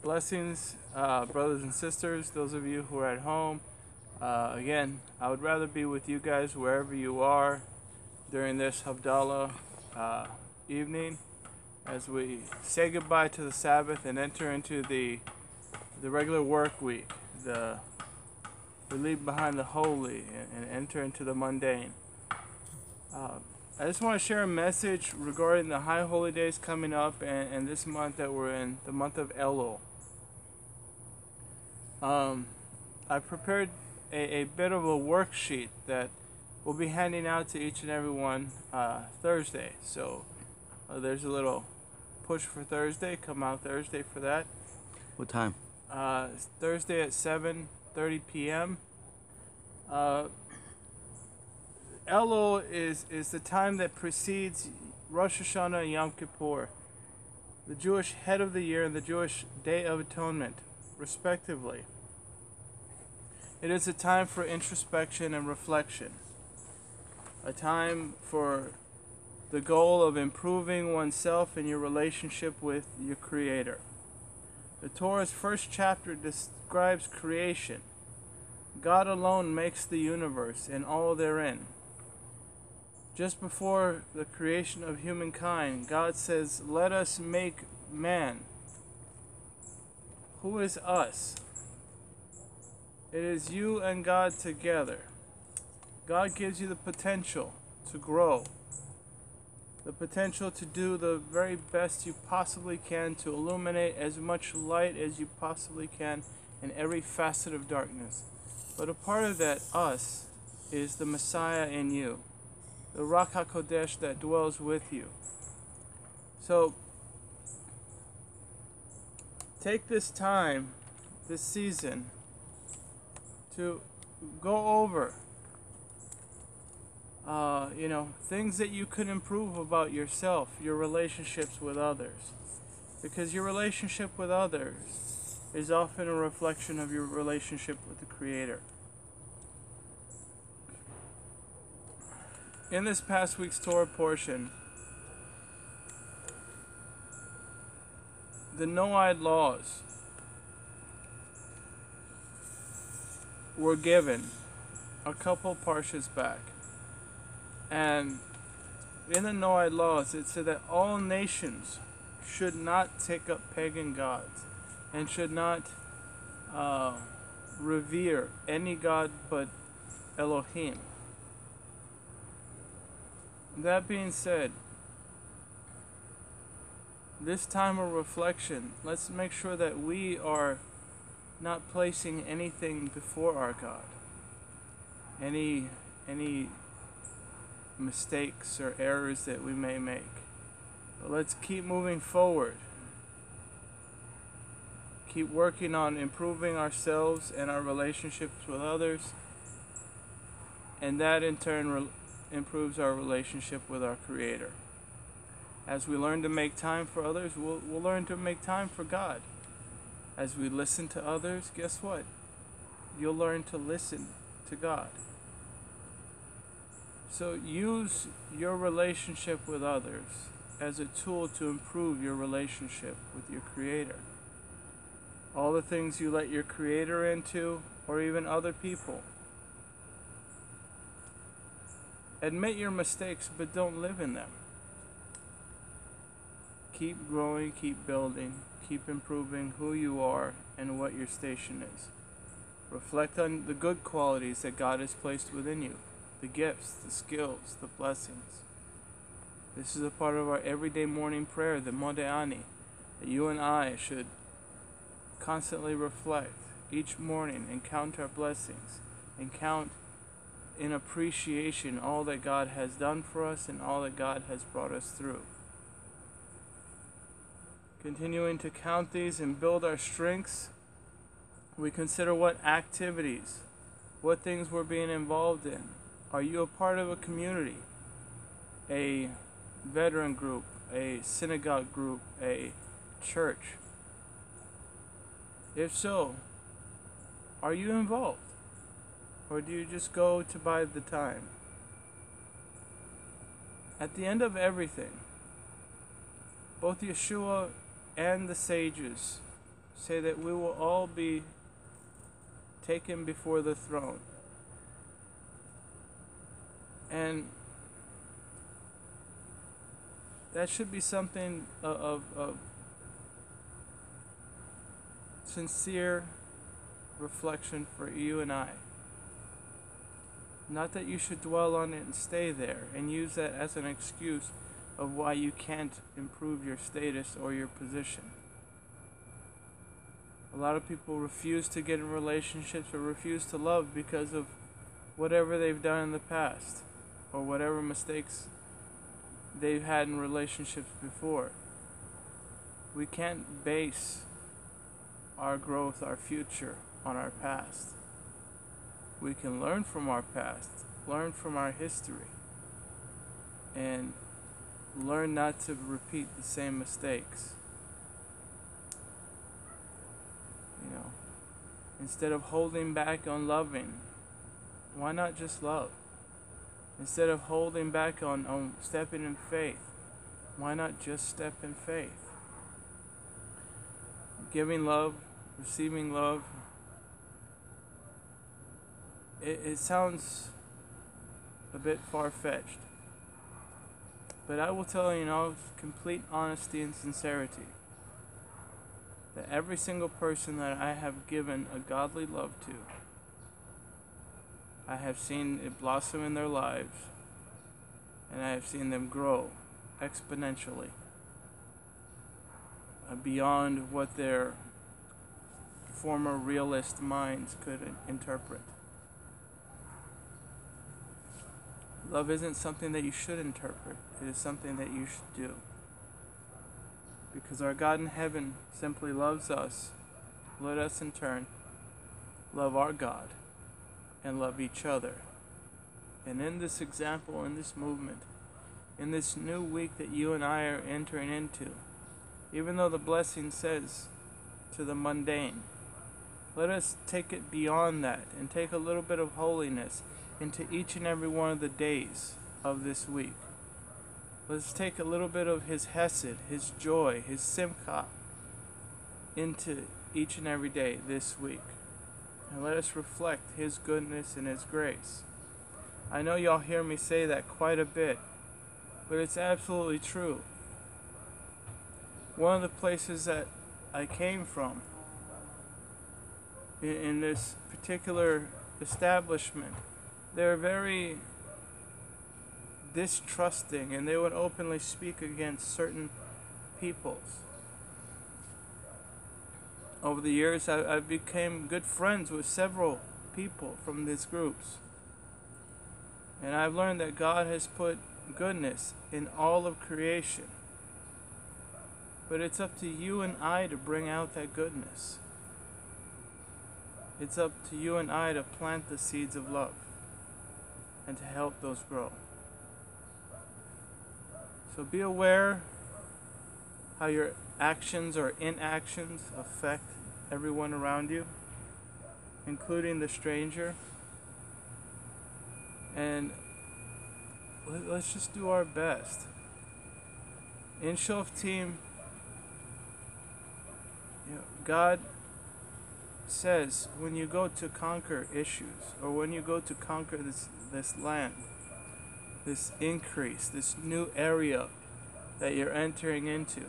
Blessings, brothers and sisters, those of you who are at home. Again, I would rather be with you guys wherever you are during this Havdala evening as we say goodbye to the Sabbath and enter into the regular work week. We leave behind the holy and enter into the mundane. I just want to share a message regarding the high holy days coming up and this month that we're in, the month of Elul. I prepared a bit of a worksheet that we'll be handing out to each and every one Thursday. So there's a little push for Thursday. Come out Thursday for that. What time? Thursday at 7:30 p.m. Elul is the time that precedes Rosh Hashanah and Yom Kippur, the Jewish head of the year and the Jewish Day of Atonement, respectively. It is a time for introspection and reflection, a time for the goal of improving oneself and your relationship with your Creator. The Torah's first chapter describes creation. God alone makes the universe and all therein. Just before the creation of humankind, God says, "Let us make man." Who is us? It is you and God together. God gives you the potential to grow, the potential to do the very best you possibly can to illuminate as much light as you possibly can in every facet of darkness. But a part of that us is the Messiah in you, the Ruach HaKodesh that dwells with you. So take this time, this season, to go over things that you could improve about yourself, your relationships with others. Because your relationship with others is often a reflection of your relationship with the Creator. In this past week's Torah portion, the Noahide laws were given a couple parshas back. And in the Noahide laws, it said that all nations should not take up pagan gods and should not revere any god but Elohim. That being said, this time of reflection, let's make sure that we are not placing anything before our God. Any mistakes or errors that we may make. But let's keep moving forward. Keep working on improving ourselves and our relationships with others. And that in turn improves our relationship with our Creator. As we learn to make time for others, we'll learn to make time for God. As we listen to others, guess what? You'll learn to listen to God. So use your relationship with others as a tool to improve your relationship with your Creator. All the things you let your Creator into, or even other people. Admit your mistakes, but don't live in them. Keep growing, keep building, keep improving who you are and what your station is. Reflect on the good qualities that God has placed within you, the gifts, the skills, the blessings. This is a part of our everyday morning prayer, the Modéani, that you and I should constantly reflect each morning and count our blessings and count in appreciation all that God has done for us and all that God has brought us through. Continuing to count these and build our strengths, we consider what activities, what things we're being involved in. Are you a part of a community, a veteran group, a synagogue group, a church? If so, are you involved? Or do you just go to bide the time? At the end of everything, both Yeshua and the sages say that we will all be taken before the throne. And that should be something of sincere reflection for you and I. Not that you should dwell on it and stay there and use that as an excuse of why you can't improve your status or your position. A lot of people refuse to get in relationships or refuse to love because of whatever they've done in the past or whatever mistakes they've had in relationships before. We can't base our growth, our future, on our past. We can learn from our past, learn from our history, and learn not to repeat the same mistakes. You know, instead of holding back on loving, why not just love? Instead of holding back on stepping in faith, why not just step in faith? Giving love, receiving love, it sounds a bit far-fetched. But I will tell you, with complete honesty and sincerity, that every single person that I have given a godly love to, I have seen it blossom in their lives, and I have seen them grow exponentially beyond what their former realist minds could interpret. Love isn't something that you should interpret. It is something that you should do. Because our God in heaven simply loves us. Let us in turn love our God and love each other. And in this example, in this movement, in this new week that you and I are entering into, even though the blessing says to the mundane, let us take it beyond that and take a little bit of holiness into each and every one of the days of this week. Let's take a little bit of His hesed, His joy, His simcha into each and every day this week. And let us reflect His goodness and His grace. I know y'all hear me say that quite a bit, but it's absolutely true. One of the places that I came from in this particular establishment, they're very distrusting, and they would openly speak against certain peoples. Over the years, I became good friends with several people from these groups. And I've learned that God has put goodness in all of creation. But it's up to you and I to bring out that goodness. It's up to you and I to plant the seeds of love and to help those grow. So be aware how your actions or inactions affect everyone around you, including the stranger. And let's just do our best. In Shoftim, God says when you go to conquer issues, or when you go to conquer this land, this increase, this new area that you're entering into,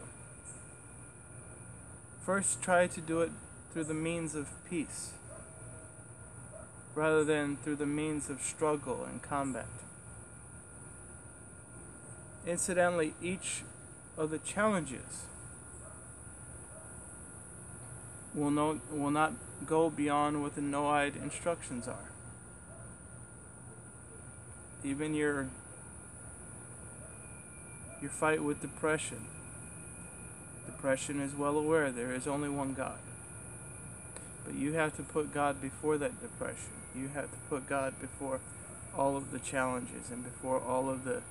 first try to do it through the means of peace rather than through the means of struggle and combat. Incidentally, each of the challenges will not go beyond what the Noahide instructions are. Even your fight with depression. Depression is well aware there is only one God. But you have to put God before that depression. You have to put God before all of the challenges and before all of the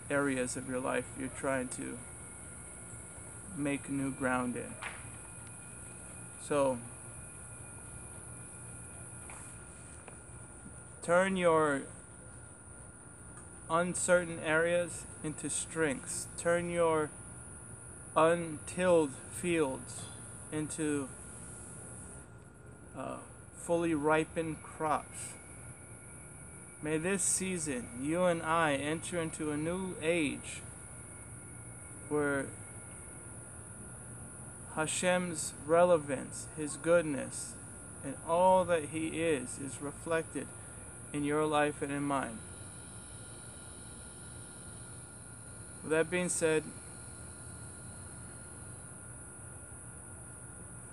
areas of your life you're trying to make new ground in. So, turn your uncertain areas into strengths. Turn your untilled fields into fully ripened crops. May this season, you and I enter into a new age where Hashem's relevance, His goodness, and all that He is reflected in your life and in mine. With that being said,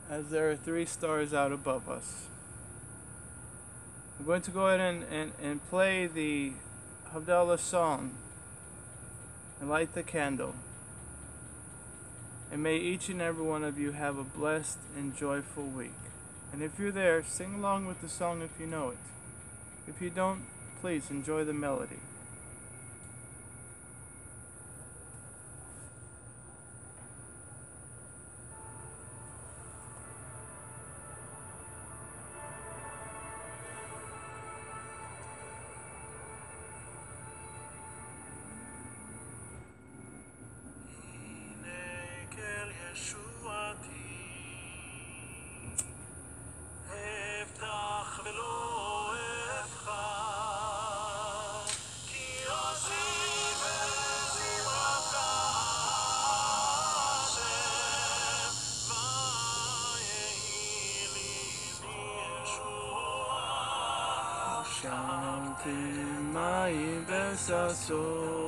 as there are 3 stars out above us, I'm going to go ahead and play the Havdala song and light the candle. And may each and every one of you have a blessed and joyful week. And if you're there, sing along with the song if you know it. If you don't, please enjoy the melody. Shanti Mai Besason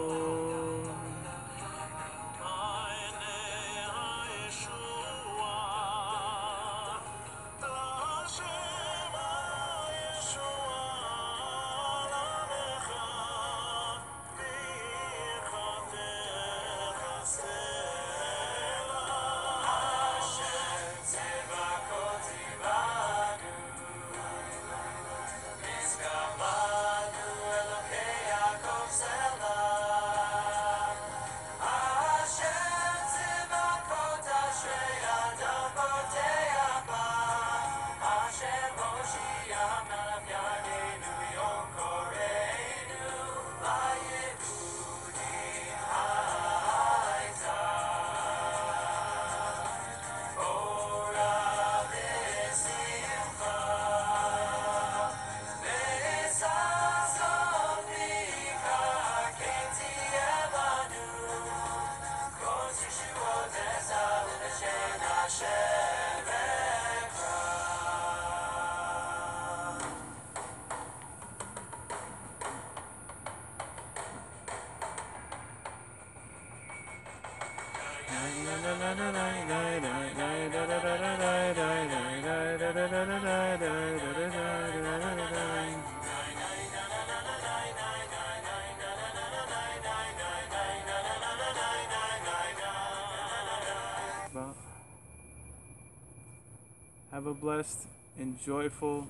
Have a blessed and joyful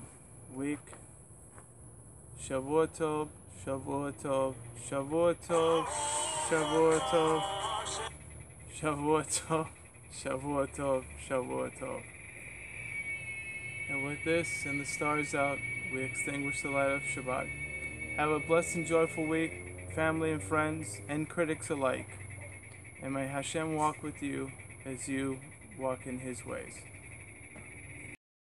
week. Shavua Tov, Shavua Tov, Shavua Tov, Shavua Tov, Shavua Tov, Shavua Tov, Shavua Tov. And with this and the stars out, we extinguish the light of Shabbat. Have a blessed and joyful week, family and friends, and critics alike. And may Hashem walk with you as you walk in His ways.